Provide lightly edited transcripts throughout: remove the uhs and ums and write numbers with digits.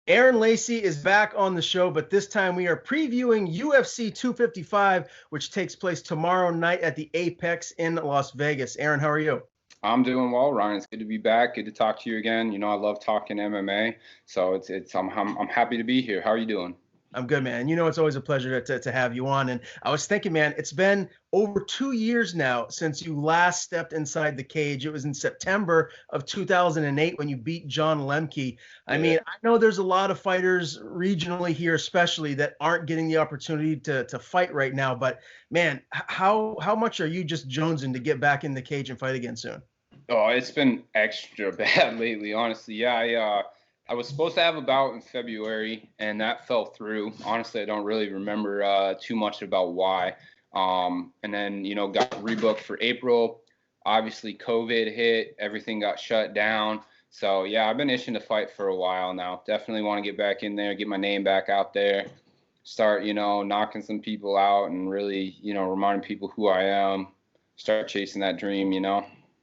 Aaron Lacey is back on the show, but this time we are previewing UFC 255, which takes place tomorrow night at the Apex in Las Vegas. Aaron, how are you? I'm doing well, Ryan. It's good to be back. Good to talk to you again. I love talking MMA, so I'm happy to be here. How are you doing? I'm good, man. It's always a pleasure to have you on. And I was thinking, man, it's been over 2 years now since you last stepped inside the cage. It was in September of 2008 when you beat John Lemke. I mean, I know there's a lot of fighters regionally here, especially that aren't getting the opportunity to fight right now. But man, how much are you just jonesing to get back in the cage and fight again soon? Oh, it's been extra bad lately, honestly. Yeah, I was supposed to have a bout in February, and that fell through. Honestly, I don't really remember too much about why. And then, got rebooked for April. Obviously, COVID hit. Everything got shut down. So, yeah, I've been itching to fight for a while now. Definitely want to get back in there, get my name back out there, start, knocking some people out and really, reminding people who I am, start chasing that dream.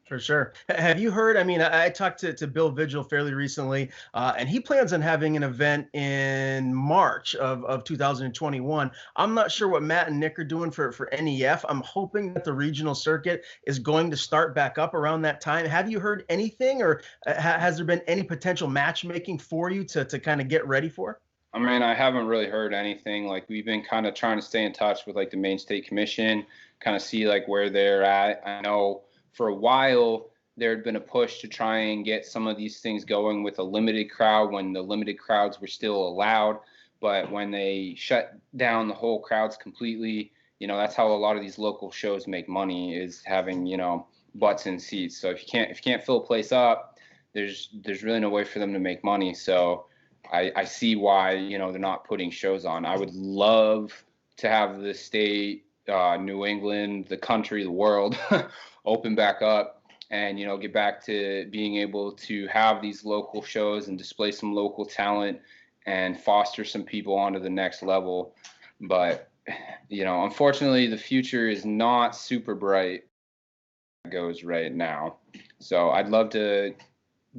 For sure. Have you heard? I mean, I talked to Bill Vigil fairly recently, and he plans on having an event in March of 2021. I'm not sure what Matt and Nick are doing for NEF. I'm hoping that the regional circuit is going to start back up around that time. Have you heard anything, or has there been any potential matchmaking for you to kind of get ready for? I mean, I haven't really heard anything. Like, we've been kind of trying to stay in touch with like the Maine State Commission, kind of see like where they're at. I know for a while there had been a push to try and get some of these things going with a limited crowd when the limited crowds were still allowed. But when they shut down the whole crowds completely, that's how a lot of these local shows make money, is having, butts in seats. So if you can't fill a place up, there's really no way for them to make money. So I see why, they're not putting shows on. I would love to have the state, New England, the country, the world open back up and, get back to being able to have these local shows and display some local talent and foster some people onto the next level. But, unfortunately, the future is not super bright goes right now. So I'd love to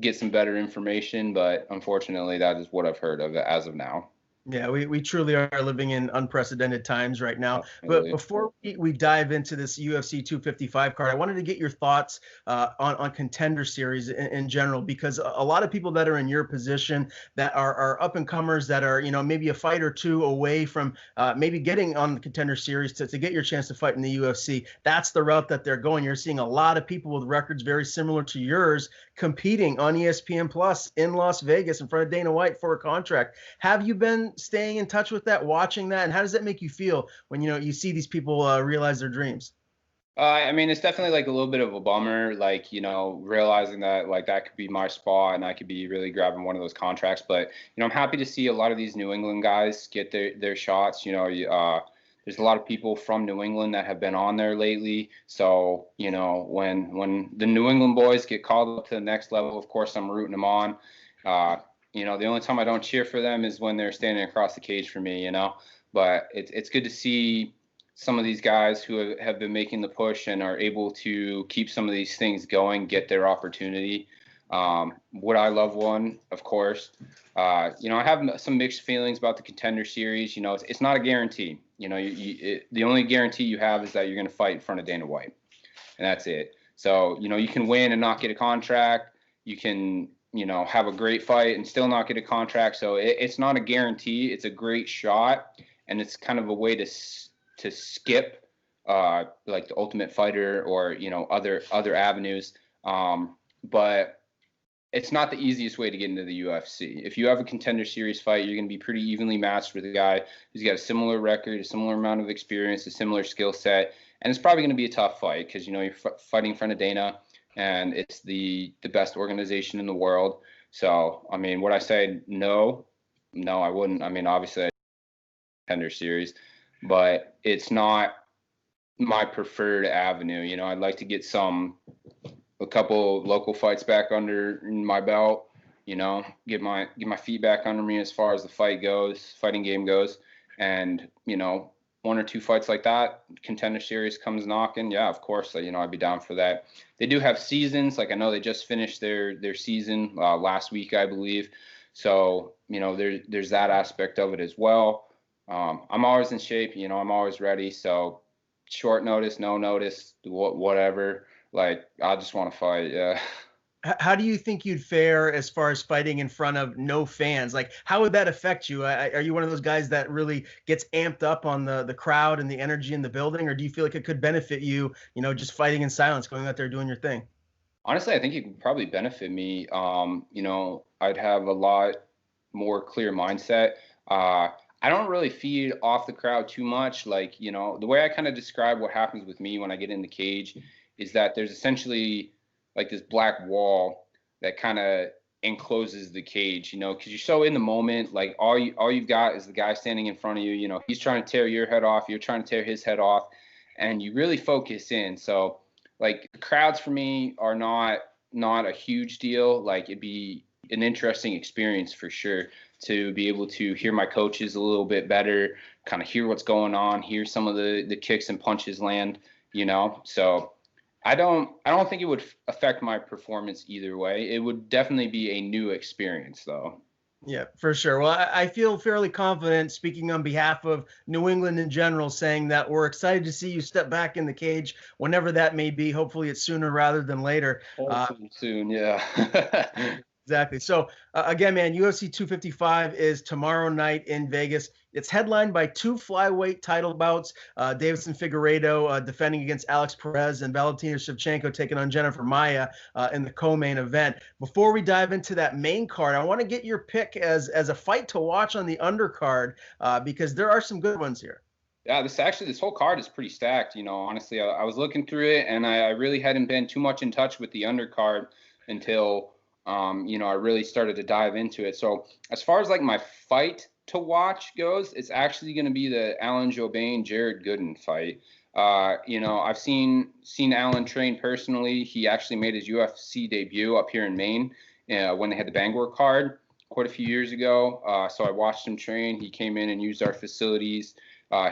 get some better information, but unfortunately, that is what I've heard of it as of now. Yeah, we truly are living in unprecedented times right now. Absolutely. But before we dive into this UFC 255 card, I wanted to get your thoughts on Contender series in general, because a lot of people that are in your position that are up and comers that are, maybe a fight or two away from maybe getting on the Contender series to get your chance to fight in the UFC. That's the route that they're going. You're seeing a lot of people with records very similar to yours competing on ESPN Plus in Las Vegas in front of Dana White for a contract. Have you been staying in touch with that, watching that, and how does that make you feel when you see these people realize their dreams? I mean, it's definitely like a little bit of a bummer, like, realizing that like that could be my spot and I could be really grabbing one of those contracts. But, I'm happy to see a lot of these New England guys get their shots. There's a lot of people from New England that have been on there lately. So, when the New England boys get called up to the next level, of course, I'm rooting them on. The only time I don't cheer for them is when they're standing across the cage for me, But it's good to see some of these guys who have been making the push and are able to keep some of these things going, get their opportunity. Would I love one? Of course. I have some mixed feelings about the Contender series. It's not a guarantee. The only guarantee you have is that you're going to fight in front of Dana White, and that's it. So, you can win and not get a contract. You can, have a great fight and still not get a contract. So it's not a guarantee. It's a great shot, and it's kind of a way to skip like the Ultimate Fighter or other avenues. But it's not the easiest way to get into the UFC. If you have a Contender series fight, you're going to be pretty evenly matched with a guy who's got a similar record, a similar amount of experience, a similar skill set, and it's probably going to be a tough fight because you're fighting in front of Dana, and it's the best organization in the world. So, I mean, would I say no? No, I wouldn't. I mean, obviously, I Contender series, but it's not my preferred avenue. I'd like to get a couple local fights back under my belt, get my feet back under me as far as the fighting game goes. And, one or two fights like that, Contender series comes knocking. Yeah, of course, I'd be down for that. They do have seasons. Like, I know they just finished their season last week, I believe. So, there's that aspect of it as well. I'm always in shape, I'm always ready. So short notice, no notice, whatever. Like, I just want to fight. Yeah. How do you think you'd fare as far as fighting in front of no fans? Like, how would that affect you? Are you one of those guys that really gets amped up on the crowd and the energy in the building, or do you feel like it could benefit you, just fighting in silence, going out there doing your thing? Honestly, I think it could probably benefit me. I'd have a lot more clear mindset. I don't really feed off the crowd too much. Like, the way I kind of describe what happens with me when I get in the cage is that there's essentially like this black wall that kind of encloses the cage, because you're so in the moment. Like, all you've got is the guy standing in front of you. He's trying to tear your head off, you're trying to tear his head off, and you really focus in. So, like, the crowds for me are not a huge deal. Like, it'd be an interesting experience for sure to be able to hear my coaches a little bit better, kind of hear what's going on, hear some of the kicks and punches land, So I don't think it would affect my performance either way. It would definitely be a new experience, though. Yeah, for sure. Well, I feel fairly confident speaking on behalf of New England in general, saying that we're excited to see you step back in the cage whenever that may be. Hopefully it's sooner rather than later. Hopefully soon, yeah. Exactly. So again, man, UFC 255 is tomorrow night in Vegas. It's headlined by two flyweight title bouts. Davison Figueiredo defending against Alex Perez, and Valentina Shevchenko taking on Jennifer Maia in the co-main event. Before we dive into that main card, I want to get your pick as a fight to watch on the undercard, because there are some good ones here. Yeah, this whole card is pretty stacked. Honestly, I was looking through it, and I really hadn't been too much in touch with the undercard until I really started to dive into it. So as far as like my fight to watch goes, it's actually going to be the Alan Jouban Jared Gooden fight. I've seen Alan train personally. He actually made his UFC debut up here in Maine when they had the Bangor card quite a few years ago. So I watched him train. He came in and used our facilities.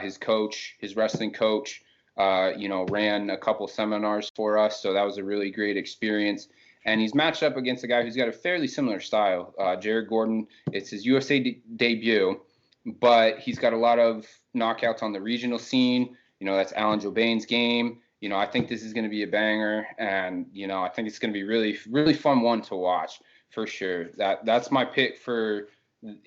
His wrestling coach, ran a couple seminars for us. So that was a really great experience. And he's matched up against a guy who's got a fairly similar style, Jared Gordon. It's his UFC debut, but he's got a lot of knockouts on the regional scene. That's Alan Jouban's game. I think this is going to be a banger, and I think it's going to be really, really fun one to watch for sure. That's my pick for,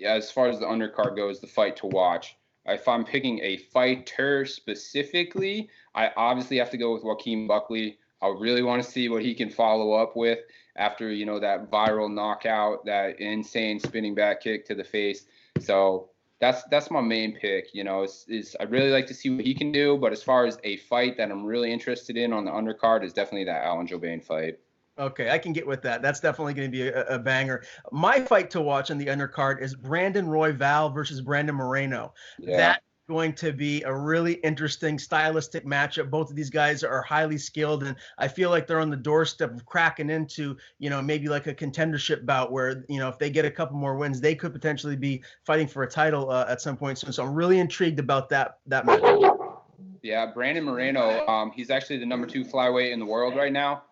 as far as the undercard goes, the fight to watch. If I'm picking a fighter specifically, I obviously have to go with Joaquin Buckley. I really want to see what he can follow up with after, that viral knockout, that insane spinning back kick to the face. So that's my main pick. I really like to see what he can do. But as far as a fight that I'm really interested in on the undercard is definitely that Alan Jouban fight. Okay, I can get with that. That's definitely going to be a banger. My fight to watch on the undercard is Brandon Royval versus Brandon Moreno. Yeah. That's going to be a really interesting stylistic matchup. Both of these guys are highly skilled, and I feel like they're on the doorstep of cracking into, maybe like a contendership bout where, if they get a couple more wins, they could potentially be fighting for a title at some point soon. So I'm really intrigued about that matchup. Yeah, Brandon Moreno, he's actually the number 2 flyweight in the world right now.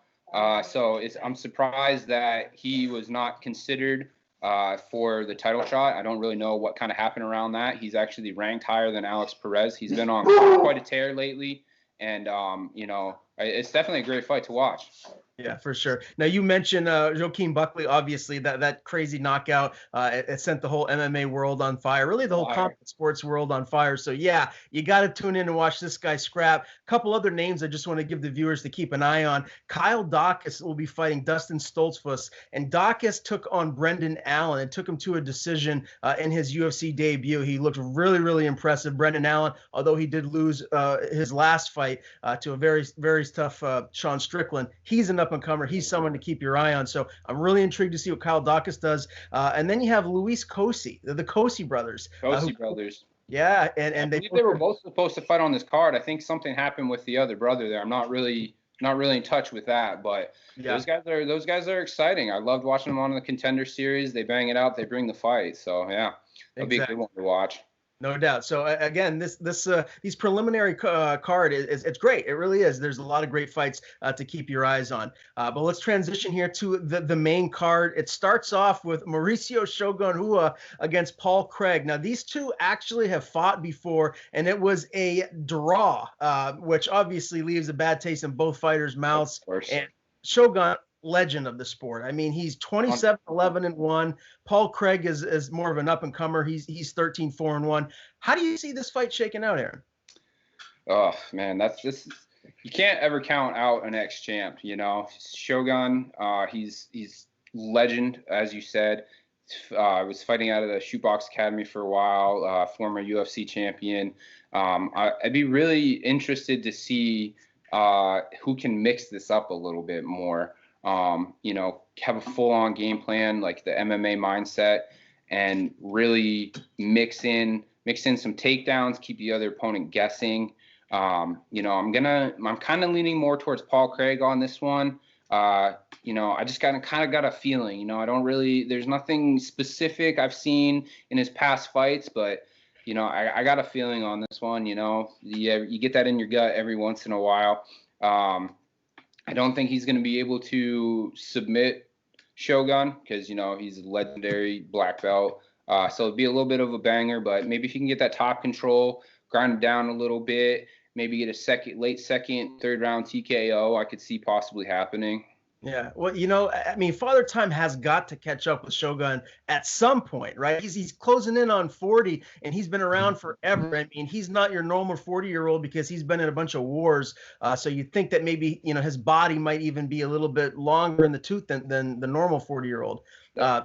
So I'm surprised that he was not considered for the title shot. I don't really know what kind of happened around that. He's actually ranked higher than Alex Perez. He's been on quite a tear lately, and it's definitely a great fight to watch. Yeah, for sure. Now, you mentioned Joaquin Buckley, obviously, that crazy knockout. It sent the whole MMA world on fire, really the whole combat sports world on fire. So, yeah, you got to tune in and watch this guy scrap. A couple other names I just want to give the viewers to keep an eye on. Kyle Daukaus will be fighting Dustin Stoltzfus, and Daukaus took on Brendan Allen. It took him to a decision in his UFC debut. He looked really, really impressive. Brendan Allen, although he did lose his last fight to a very, very tough Sean Strickland, he's an up-and-comer. He's someone to keep your eye on. So I'm really intrigued to see what Kyle Daukaus does. And then you have Luis Cosi, the Cosi brothers. Brothers. Yeah, and they were both supposed to fight on this card. I think something happened with the other brother there. I'm not really in touch with that, but yeah. those guys are exciting. I loved watching them on the Contender series. They bang it out, they bring the fight. So yeah, it'll be a good one to watch. No doubt. So again, these preliminary card is it's great. It really is. There's a lot of great fights to keep your eyes on. But let's transition here to the main card. It starts off with Mauricio Shogun Rua against Paul Craig. Now these two actually have fought before, and it was a draw, which obviously leaves a bad taste in both fighters' mouths. And Shogun, legend of the sport. I mean, he's 27-11-1. Paul Craig is more of an up and comer. He's 13-4-1. How do you see this fight shaking out, Aaron? Oh man, you can't ever count out an ex-champ. You know, Shogun, he's legend, as you said. Was fighting out of the Shootbox Academy for a while. Former UFC champion. I'd be really interested to see who can mix this up a little bit more. You know, have a full-on game plan, like the MMA mindset, and really mix in some takedowns, keep the other opponent guessing. You know, I'm kind of leaning more towards Paul Craig on this one. You know, I just kind of got a feeling, you know, there's nothing specific I've seen in his past fights, but you know, I got a feeling on this one. You know, you get that in your gut every once in a while. I don't think he's going to be able to submit Shogun because, you know, he's a legendary black belt. So it'd be a little bit of a banger, but maybe if he can get that top control, grind him down a little bit, maybe get a late second, third round TKO, I could see possibly happening. Yeah, well, you know, I mean, Father Time has got to catch up with Shogun at some point, right? He's closing in on 40, and he's been around forever. I mean, he's not your normal 40-year-old because he's been in a bunch of wars. So you think that maybe, you know, his body might even be a little bit longer in the tooth than the normal 40-year-old.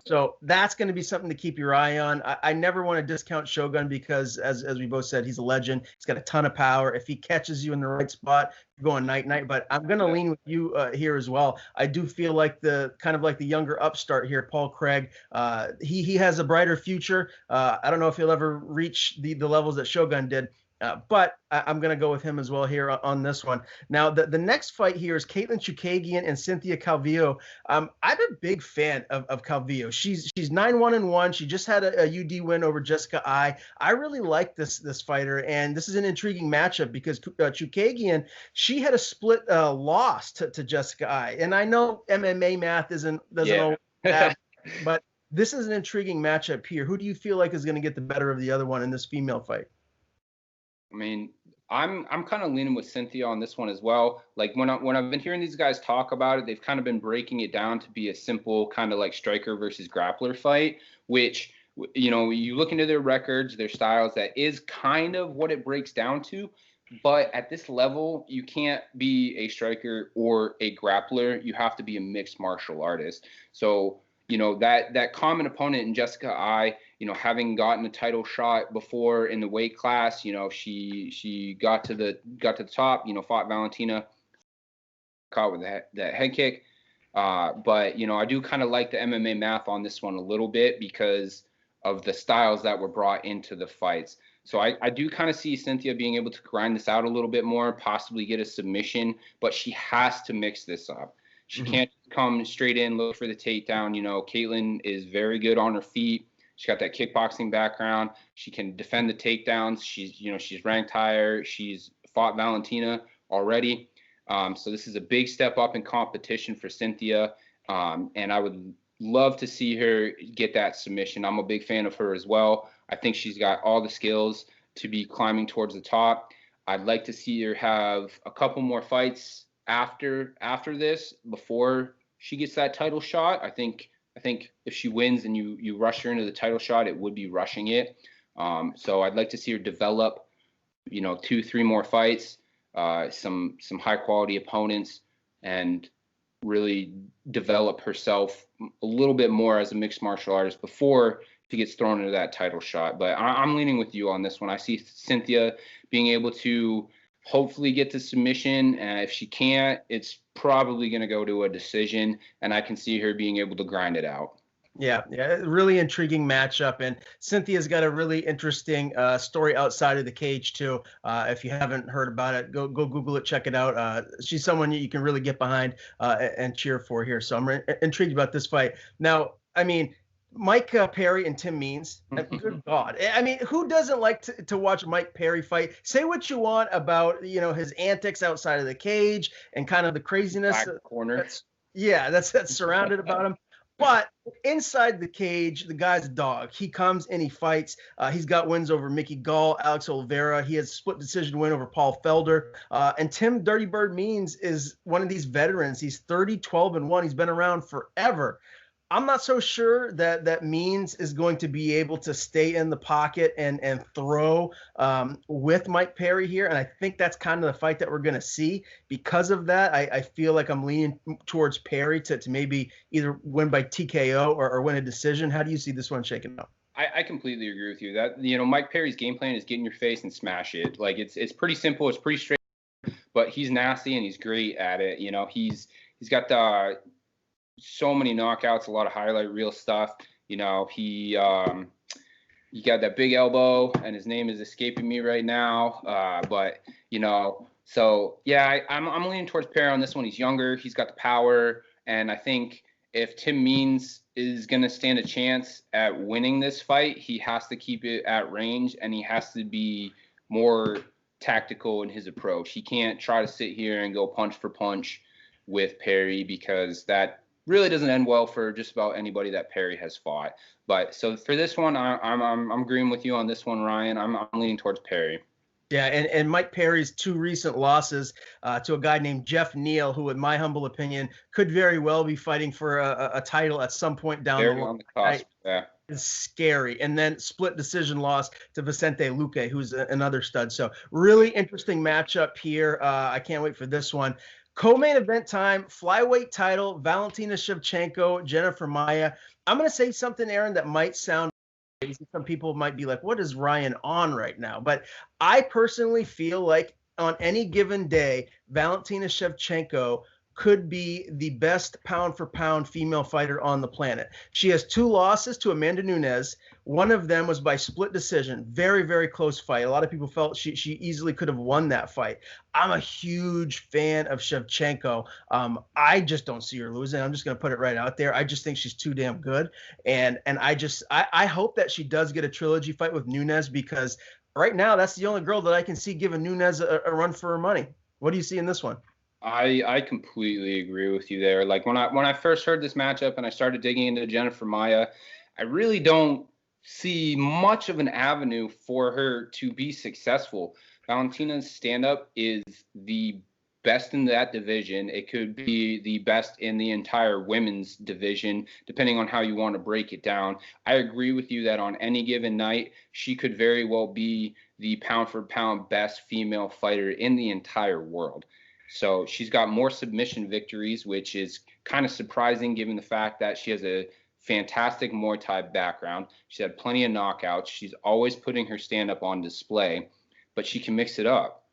So that's going to be something to keep your eye on. I never want to discount Shogun because, as we both said, he's a legend. He's got a ton of power. If he catches you in the right spot, you're going night-night. But I'm going to lean with you here as well. I do feel like the younger upstart here, Paul Craig. He has a brighter future. I don't know if he'll ever reach the levels that Shogun did. But I'm going to go with him as well here on this one. Now, the next fight here is Caitlyn Chookagian and Cynthia Calvillo. I'm a big fan of Calvillo. She's 9-1-1. She just had a UD win over Jessica Ai. I really like this fighter, and this is an intriguing matchup because Chookagian, she had a split loss to Jessica Ai. And I know MMA math doesn't always have, but this is an intriguing matchup here. Who do you feel like is going to get the better of the other one in this female fight? I mean, I'm kind of leaning with Cynthia on this one as well. Like when I've been hearing these guys talk about it, they've kind of been breaking it down to be a simple kind of like striker versus grappler fight, which, you know, you look into their records, their styles, that is kind of what it breaks down to. But at this level, you can't be a striker or a grappler. You have to be a mixed martial artist. So, you know, that common opponent in Jessica Ai, you know, having gotten a title shot before in the weight class, you know, she got to the top, you know, fought Valentina, caught with that head kick. But, you know, I do kind of like the MMA math on this one a little bit because of the styles that were brought into the fights. So I do kind of see Cynthia being able to grind this out a little bit more, possibly get a submission, but she has to mix this up. She can't come straight in, look for the takedown. You know, Caitlyn is very good on her feet. She's got that kickboxing background. She can defend the takedowns. She's ranked higher. She's fought Valentina already. So this is a big step up in competition for Cynthia. And I would love to see her get that submission. I'm a big fan of her as well. I think she's got all the skills to be climbing towards the top. I'd like to see her have a couple more fights after this before she gets that title shot. I think if she wins and you rush her into the title shot, it would be rushing it. So I'd like to see her develop, you know, 2-3 more fights, some high quality opponents, and really develop herself a little bit more as a mixed martial artist before she gets thrown into that title shot. But I'm leaning with you on this one. I see Cynthia being able to hopefully get the submission. If she can't, it's probably going to go to a decision, and I can see her being able to grind it out. Yeah, really intriguing matchup, and Cynthia's got a really interesting story outside of the cage too. If you haven't heard about it, go Google it, check it out. She's someone you can really get behind and cheer for here. So I'm intrigued about this fight. Now, I mean, Mike Perry and Tim Means. Good God. I mean, who doesn't like to watch Mike Perry fight? Say what you want about, his antics outside of the cage and kind of the craziness Back corner. that's surrounded about him. But inside the cage, the guy's a dog. He comes and he fights. He's got wins over Mickey Gall, Alex Oliveira. He has a split decision win over Paul Felder. And Tim Dirty Bird Means is one of these veterans. He's 30, 12-1. He's been around forever. I'm not so sure that Means is going to be able to stay in the pocket and throw with Mike Perry here. And I think that's kind of the fight that we're going to see. Because of that, I feel like I'm leaning towards Perry to maybe either win by TKO or win a decision. How do you see this one shaking out? I completely agree with you. That Mike Perry's game plan is get in your face and smash it. Like it's pretty simple. It's pretty straight, but he's nasty and he's great at it. He's got the so many knockouts, a lot of highlight reel stuff. He got that big elbow, and his name is escaping me right now. So yeah, I'm leaning towards Perry on this one. He's younger, he's got the power, and I think if Tim Means is going to stand a chance at winning this fight, he has to keep it at range, and he has to be more tactical in his approach. He can't try to sit here and go punch for punch with Perry, because that really doesn't end well for just about anybody that Perry has fought. But so for this one, I'm agreeing with you on this one, Ryan. I'm leaning towards Perry. Yeah, and Mike Perry's two recent losses to a guy named Jeff Neal, who, in my humble opinion, could very well be fighting for a title at some point down the line. On the cusp, yeah. Is scary. And then split decision loss to Vicente Luque, who's another stud. So really interesting matchup here. I can't wait for this one. Co-main event time, flyweight title, Valentina Shevchenko, Jennifer Maia. I'm going to say something, Aaron, that might sound crazy. Some people might be like, what is Ryan on right now? But I personally feel like on any given day, Valentina Shevchenko could be the best pound-for-pound female fighter on the planet. She has 2 losses to Amanda Nunes. One of them was by split decision. Very, very close fight. A lot of people felt she easily could have won that fight. I'm a huge fan of Shevchenko. I just don't see her losing. I'm just going to put it right out there. I just think she's too damn good. And I hope that she does get a trilogy fight with Nunes, because right now that's the only girl that I can see giving Nunes a run for her money. What do you see in this one? I completely agree with you there. Like when I first heard this matchup and I started digging into Jennifer Maia, I really don't see much of an avenue for her to be successful. Valentina's stand-up is the best in that division. It could be the best in the entire women's division, depending on how you want to break it down. I agree with you that on any given night, she could very well be the pound-for-pound best female fighter in the entire world. So she's got more submission victories, which is kind of surprising given the fact that she has a fantastic Muay Thai background. She's had plenty of knockouts. She's always putting her stand-up on display, but she can mix it up.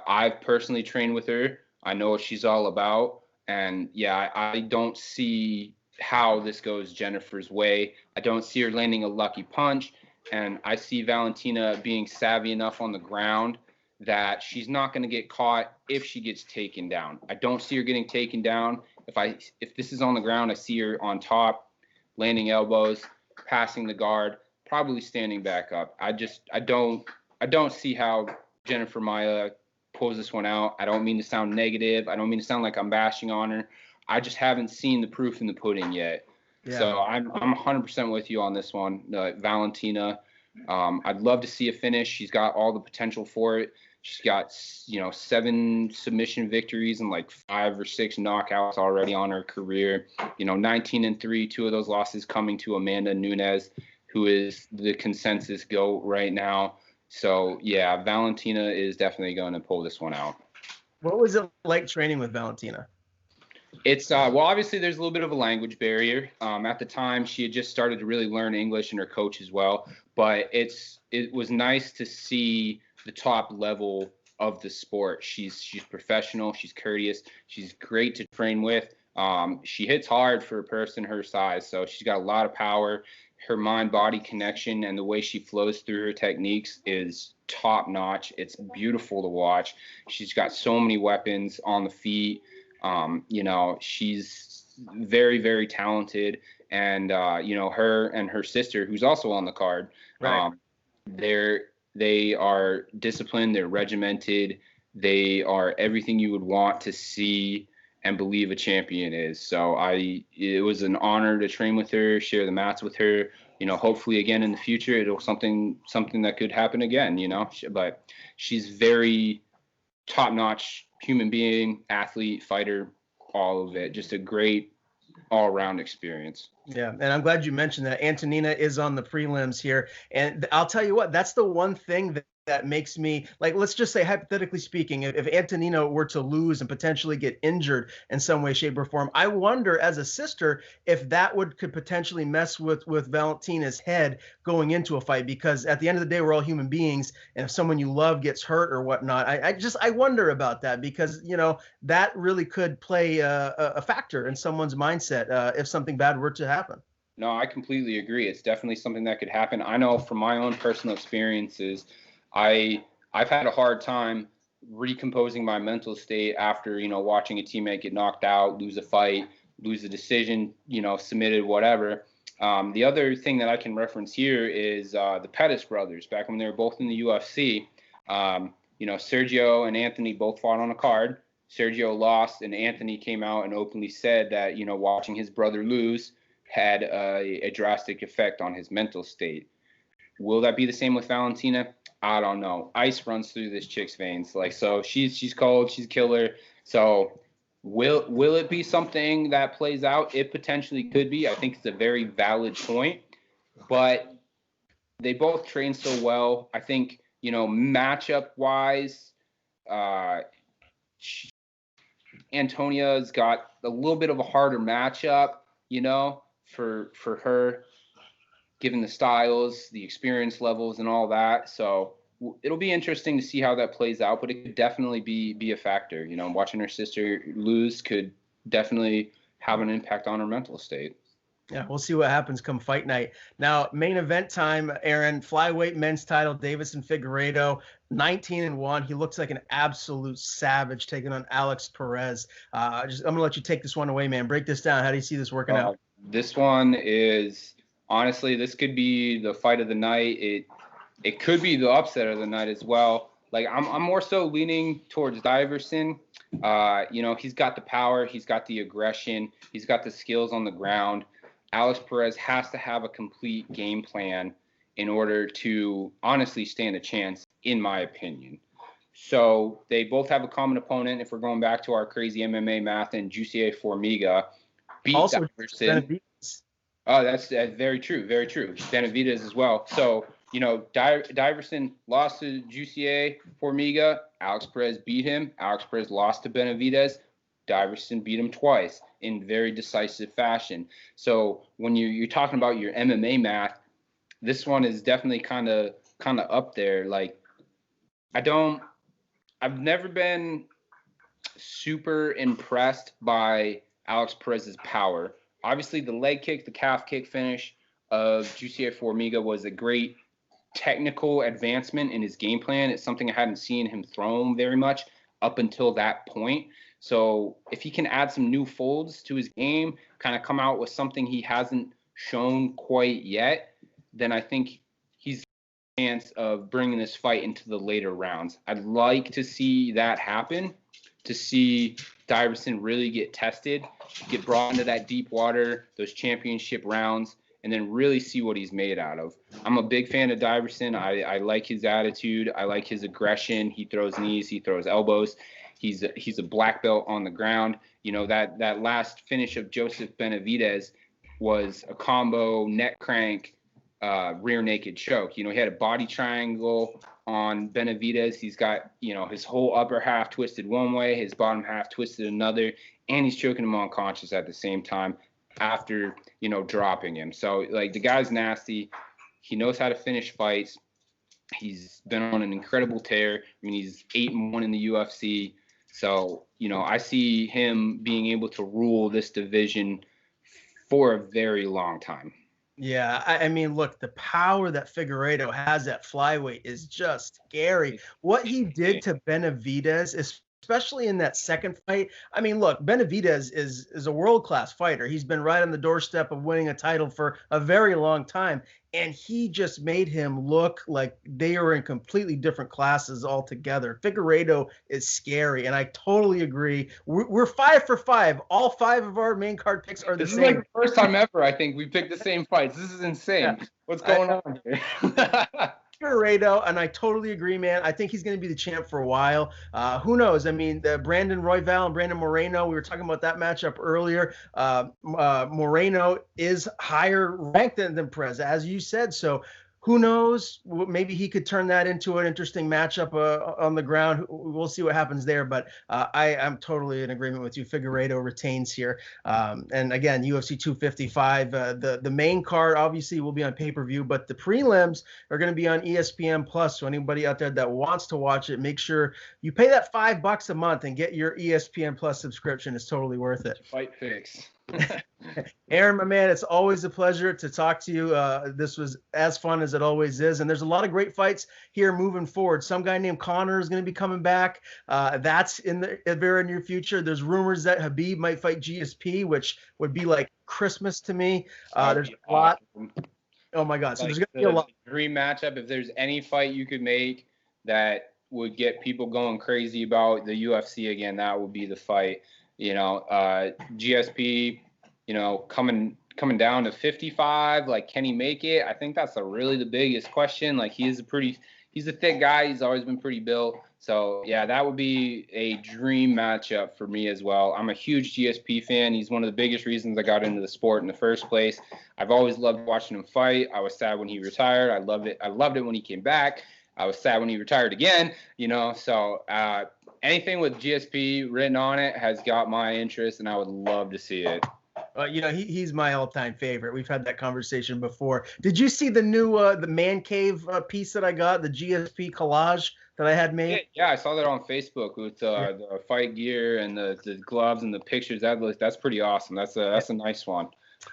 I've personally trained with her. I know what she's all about. And, yeah, I don't see how this goes Jennifer's way. I don't see her landing a lucky punch. And I see Valentina being savvy enough on the ground that she's not going to get caught if she gets taken down. I don't see her getting taken down. If this is on the ground, I see her on top, landing elbows, passing the guard, probably standing back up. I don't see how Jennifer Maia pulls this one out. I don't mean to sound negative. I don't mean to sound like I'm bashing on her. I just haven't seen the proof in the pudding yet. Yeah. So I'm 100% with you on this one, Valentina. I'd love to see a finish. She's got all the potential for it. She's got, 7 submission victories and like 5 or 6 knockouts already on her career. 19-3, 2 of those losses coming to Amanda Nunes, who is the consensus GOAT right now. So, yeah, Valentina is definitely going to pull this one out. What was it like training with Valentina? It's well, obviously there's a little bit of a language barrier. At the time, she had just started to really learn English, and her coach as well. But it was nice to see the top level of the sport. She's professional. She's courteous. She's great to train with. She hits hard for a person her size, so she's got a lot of power. Her mind-body connection and the way she flows through her techniques is top notch. It's beautiful to watch. She's got so many weapons on the feet. She's very, very talented, and her and her sister, who's also on the card. Right. They are disciplined, they're regimented, they are everything you would want to see and believe a champion is. So it was an honor to train with her, share the mats with her. Hopefully again in the future, it'll something that could happen again. But she's very top-notch human being, athlete, fighter, all of it. Just a great all-around experience. Yeah, and I'm glad you mentioned that. Antonina is on the prelims here, and I'll tell you what, that's the one thing that makes me, like, let's just say, hypothetically speaking, if Antonina were to lose and potentially get injured in some way, shape, or form, I wonder, as a sister, if that could potentially mess with Valentina's head going into a fight, because at the end of the day, we're all human beings, and if someone you love gets hurt or whatnot, I wonder about that, because that really could play a factor in someone's mindset if something bad were to happen. No, I completely agree. It's definitely something that could happen. I know from my own personal experiences, I've had a hard time recomposing my mental state after, watching a teammate get knocked out, lose a fight, lose a decision, submitted, whatever. The other thing that I can reference here is the Perez brothers, back when they were both in the UFC. Sergio and Anthony both fought on a card. Sergio lost, and Anthony came out and openly said that, watching his brother lose had a drastic effect on his mental state. Will that be the same with Valentina? I don't know. Ice runs through this chick's veins. So she's cold, she's a killer. So will it be something that plays out? It potentially could be. I think it's a very valid point. But they both train so well. I think, matchup wise, Antonia's got a little bit of a harder matchup, for her, given the styles, the experience levels, and all that. So it'll be interesting to see how that plays out, but it could definitely be a factor. Watching her sister lose could definitely have an impact on her mental state. Yeah, we'll see what happens come fight night. Now, main event time, Aaron, flyweight men's title, Deiveson Figueiredo, 19-1. He looks like an absolute savage taking on Alex Perez. I'm going to let you take this one away, man. Break this down. How do you see this working out? This one is, honestly, this could be the fight of the night. It could be the upset of the night as well. Like, I'm more so leaning towards Deiveson. He's got the power, he's got the aggression, he's got the skills on the ground. Alex Perez has to have a complete game plan in order to honestly stand a chance, in my opinion. So they both have a common opponent. If we're going back to our crazy MMA math, and Jussier Formiga beat also Deiveson. Oh, that's very true. Very true. Benavidez as well. So, Deiveson lost to Jussier Formiga. Alex Perez beat him. Alex Perez lost to Benavidez. Deiveson beat him twice in very decisive fashion. So when you're talking about your MMA math, this one is definitely kind of up there. Like, I've never been super impressed by Alex Perez's power. Obviously, the leg kick, the calf kick finish of Jussier Formiga was a great technical advancement in his game plan. It's something I hadn't seen him throw very much up until that point. So if he can add some new folds to his game, kind of come out with something he hasn't shown quite yet, then I think he's a chance of bringing this fight into the later rounds. I'd like to see that happen, to see Deiveson really get tested, get brought into that deep water, those championship rounds, and then really see what he's made out of. I'm a big fan of Deiveson. I like his attitude. I like his aggression. He throws knees. He throws elbows. He's a black belt on the ground. That last finish of Joseph Benavidez was a combo neck crank, rear naked choke. He had a body triangle on Benavidez. He's got, his whole upper half twisted one way, his bottom half twisted another, and he's choking him unconscious at the same time after, dropping him. So, like, the guy's nasty. He knows how to finish fights. He's been on an incredible tear. He's 8-1 in the UFC. So, I see him being able to rule this division for a very long time. Yeah, I mean, look, the power that Figueiredo has at flyweight is just scary. What he did to Benavidez is especially in that second fight. I mean, look, Benavidez is a world-class fighter. He's been right on the doorstep of winning a title for a very long time, and he just made him look like they are in completely different classes altogether. Figueiredo is scary, and I totally agree. We're 5 for 5. All 5 of our main card picks are the same. This is like the first time ever I think we picked the same fights. This is insane. Yeah. What's going on here? Figueiredo, and I totally agree, man. I think he's going to be the champ for a while. Who knows? I mean, Brandon Royval and Brandon Moreno, we were talking about that matchup earlier. Moreno is higher ranked than Perez, as you said. So who knows? Maybe he could turn that into an interesting matchup on the ground. We'll see what happens there. But I'm totally in agreement with you. Figueiredo retains here. And again, UFC 255. The main card obviously will be on pay-per-view, but the prelims are going to be on ESPN Plus. So anybody out there that wants to watch it, make sure you pay that $5 a month and get your ESPN Plus subscription. It's totally worth it. Fight fix. Aaron, my man, it's always a pleasure to talk to you. This was as fun as it always is, and there's a lot of great fights here moving forward. Some guy named Connor is going to be coming back. That's in the very near future. There's rumors that Khabib might fight GSP, which would be like Christmas to me. There's a lot. Oh my God! So like there's going to be a lot. Dream matchup. If there's any fight you could make that would get people going crazy about the UFC again, that would be the fight. You know, GSP, you know, coming down to 55, like, can he make it? I think that's really the biggest question. Like, he's a thick guy. He's always been pretty built. So, yeah, that would be a dream matchup for me as well. I'm a huge GSP fan. He's one of the biggest reasons I got into the sport in the first place. I've always loved watching him fight. I was sad when he retired. I loved it when he came back. I was sad when he retired again, you know. So, anything with GSP written on it has got my interest, and I would love to see it. You know, he's my all-time favorite. We've had that conversation before. Did you see the new the Man Cave piece that I got, the GSP collage that I had made? Yeah, I saw that on Facebook with the fight gear and the gloves and the pictures. That's pretty awesome. That's a nice one.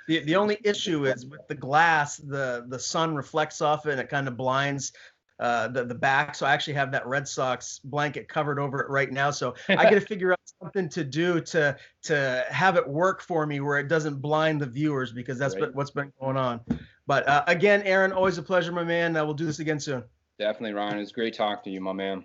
The only issue is with the glass, the sun reflects off it and it kind of blinds the back. So I actually have that Red Sox blanket covered over it right now. So I got to figure out something to do to have it work for me where it doesn't blind the viewers, because that's what's been going on. But again, Aaron, always a pleasure, my man. We'll do this again soon. Definitely, Ryan. It was great talking to you, my man.